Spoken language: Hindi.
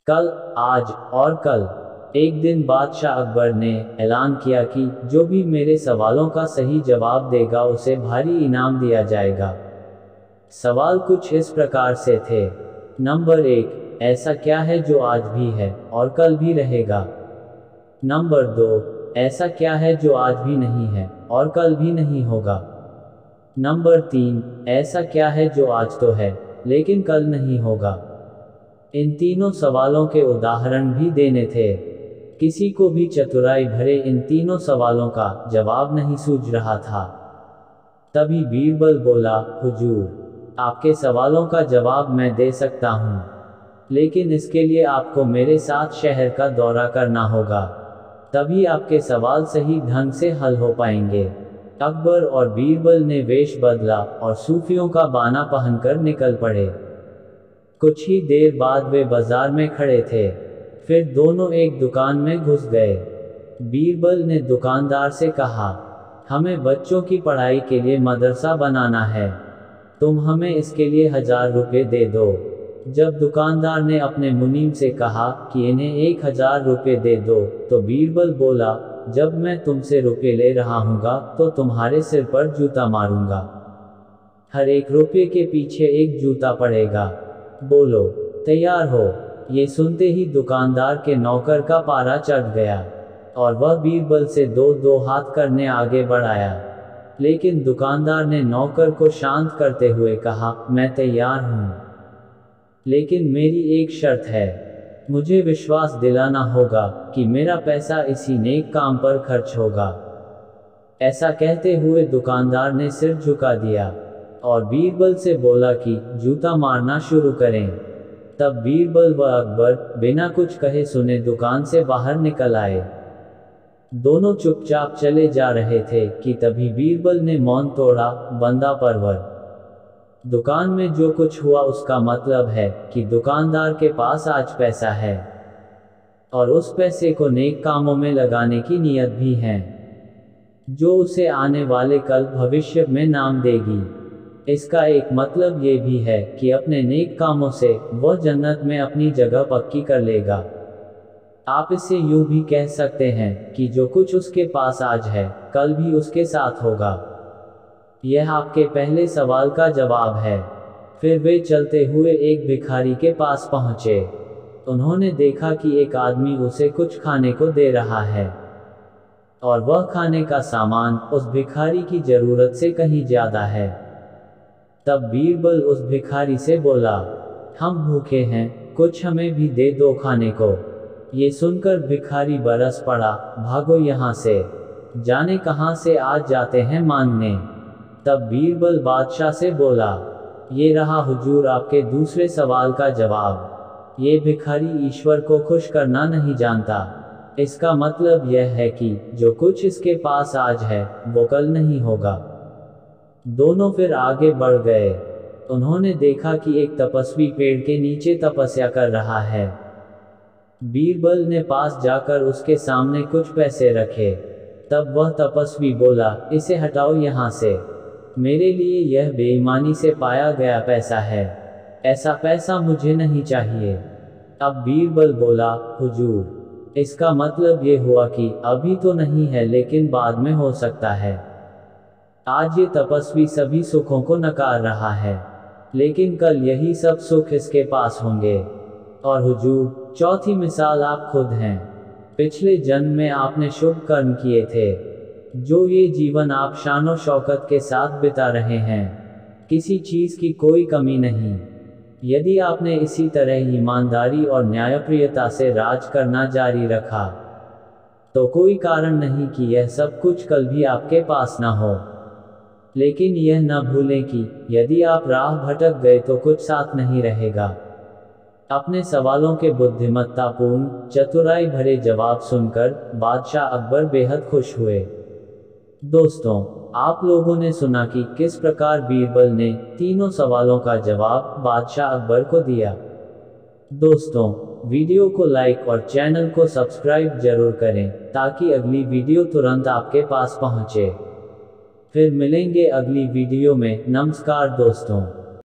कल, आज और कल। एक दिन बादशाह अकबर ने ऐलान किया कि जो भी मेरे सवालों का सही जवाब देगा उसे भारी इनाम दिया जाएगा। सवाल कुछ इस प्रकार से थे। नंबर 1, ऐसा क्या है जो आज भी है और कल भी रहेगा? नंबर 2, ऐसा क्या है जो आज भी नहीं है और कल भी नहीं होगा? नंबर 3, ऐसा क्या है जो आज तो है लेकिन कल नहीं होगा? इन तीनों सवालों के उदाहरण भी देने थे। किसी को भी चतुराई भरे इन तीनों सवालों का जवाब नहीं सूझ रहा था। तभी बीरबल बोला, हुजूर, आपके सवालों का जवाब मैं दे सकता हूँ, लेकिन इसके लिए आपको मेरे साथ शहर का दौरा करना होगा। तभी आपके सवाल सही ढंग से हल हो पाएंगे। अकबर और बीरबल ने वेश बदला और सूफियों का बाना पहनकर निकल पड़े। कुछ ही देर बाद वे बाजार में खड़े थे। फिर दोनों एक दुकान में घुस गए। बीरबल ने दुकानदार से कहा, हमें बच्चों की पढ़ाई के लिए मदरसा बनाना है, तुम हमें इसके लिए 1000 रुपये दे दो। जब दुकानदार ने अपने मुनीम से कहा कि इन्हें 1000 रुपये दे दो, तो बीरबल बोला, जब मैं तुमसे रुपये ले रहा हूँगा तो तुम्हारे सिर पर जूता मारूंगा। हर एक रुपये के पीछे एक जूता पड़ेगा। बोलो, तैयार हो? ये सुनते ही दुकानदार के नौकर का पारा चढ़ गया और वह बीरबल से दो दो हाथ करने आगे बढ़ाया। लेकिन दुकानदार ने नौकर को शांत करते हुए कहा, मैं तैयार हूँ, लेकिन मेरी एक शर्त है। मुझे विश्वास दिलाना होगा कि मेरा पैसा इसी नेक काम पर खर्च होगा। ऐसा कहते हुए दुकानदार ने सिर झुका दिया और बीरबल से बोला कि जूता मारना शुरू करें। तब बीरबल व अकबर बिना कुछ कहे सुने दुकान से बाहर निकल आए। दोनों चुपचाप चले जा रहे थे कि तभी बीरबल ने मौन तोड़ा, बंदा परवर। दुकान में जो कुछ हुआ उसका मतलब है कि दुकानदार के पास आज पैसा है और उस पैसे को नेक कामों में लगाने की नीयत भी है, जो उसे आने वाले कल भविष्य में नाम देगी। इसका एक मतलब ये भी है कि अपने नेक कामों से वह जन्नत में अपनी जगह पक्की कर लेगा। आप इसे यूं भी कह सकते हैं कि जो कुछ उसके पास आज है, कल भी उसके साथ होगा। यह आपके पहले सवाल का जवाब है। फिर वे चलते हुए एक भिखारी के पास पहुंचे। उन्होंने देखा कि एक आदमी उसे कुछ खाने को दे रहा है और वह खाने का सामान उस भिखारी की जरूरत से कहीं ज्यादा है। तब बीरबल उस भिखारी से बोला, हम भूखे हैं, कुछ हमें भी दे दो खाने को। ये सुनकर भिखारी बरस पड़ा, भागो यहाँ से, जाने कहाँ से आज जाते हैं मांगने। तब बीरबल बादशाह से बोला, ये रहा हुजूर आपके दूसरे सवाल का जवाब। ये भिखारी ईश्वर को खुश करना नहीं जानता। इसका मतलब यह है कि जो कुछ इसके पास आज है वो कल नहीं होगा। दोनों फिर आगे बढ़ गए। उन्होंने देखा कि एक तपस्वी पेड़ के नीचे तपस्या कर रहा है। बीरबल ने पास जाकर उसके सामने कुछ पैसे रखे। तब वह तपस्वी बोला, इसे हटाओ यहाँ से, मेरे लिए यह बेईमानी से पाया गया पैसा है, ऐसा पैसा मुझे नहीं चाहिए। अब बीरबल बोला, हुजूर, इसका मतलब ये हुआ कि अभी तो नहीं है लेकिन बाद में हो सकता है। आज ये तपस्वी सभी सुखों को नकार रहा है, लेकिन कल यही सब सुख इसके पास होंगे। और हुजूर, चौथी मिसाल आप खुद हैं। पिछले जन्म में आपने शुभ कर्म किए थे, जो ये जीवन आप शानो शौकत के साथ बिता रहे हैं। किसी चीज की कोई कमी नहीं। यदि आपने इसी तरह ईमानदारी और न्यायप्रियता से राज करना जारी रखा, तो कोई कारण नहीं कि यह सब कुछ कल भी आपके पास न हो। लेकिन यह न भूलें कि यदि आप राह भटक गए तो कुछ साथ नहीं रहेगा। अपने सवालों के बुद्धिमत्तापूर्ण, चतुराई भरे जवाब सुनकर बादशाह अकबर बेहद खुश हुए। दोस्तों, आप लोगों ने सुना कि किस प्रकार बीरबल ने तीनों सवालों का जवाब बादशाह अकबर को दिया। दोस्तों, वीडियो को लाइक और चैनल को सब्सक्राइब जरूर करें ताकि अगली वीडियो तुरंत आपके पास पहुंचे। फिर मिलेंगे अगली वीडियो में। नमस्कार दोस्तों।